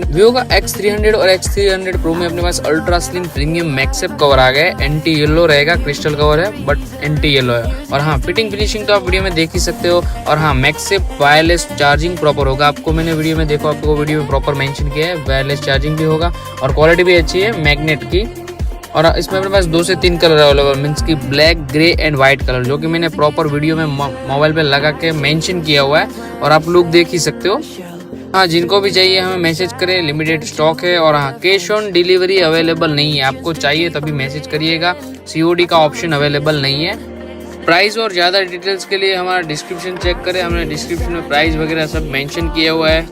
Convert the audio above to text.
Vivo का X300 और X300 Pro में अपने पास अल्ट्रा स्लिम प्रीमियम मैक्सेप कवर आ गया है। एंटी येलो रहेगा, क्रिस्टल कवर है बट एंटी येलो है। और हाँ, फिटिंग फिनिशिंग तो आप वीडियो में देख ही सकते हो। और हाँ, मैक्सेप वायरलेस चार्जिंग प्रॉपर होगा। आपको मैंने वीडियो में देखो, आपको वीडियो में प्रॉपर मेंशन किया है, वायरलेस चार्जिंग भी होगा और क्वालिटी भी अच्छी है मैग्नेट की। और इसमें अपने पास 2 से 3 कलर अवेलेबल, मीन्स की black, grey and white colour, जो कि मैंने प्रॉपर वीडियो में मोबाइल पे लगा के मेंशन किया हुआ है और आप लोग देख ही सकते हो। हाँ, जिनको भी चाहिए हमें मैसेज करें, लिमिटेड स्टॉक है। और हाँ, कैश ऑन डिलीवरी अवेलेबल नहीं है, आपको चाहिए तभी मैसेज करिएगा। COD का ऑप्शन अवेलेबल नहीं है। प्राइस और ज़्यादा डिटेल्स के लिए हमारा डिस्क्रिप्शन चेक करें, हमने डिस्क्रिप्शन में प्राइस वगैरह सब मेंशन किया हुआ है।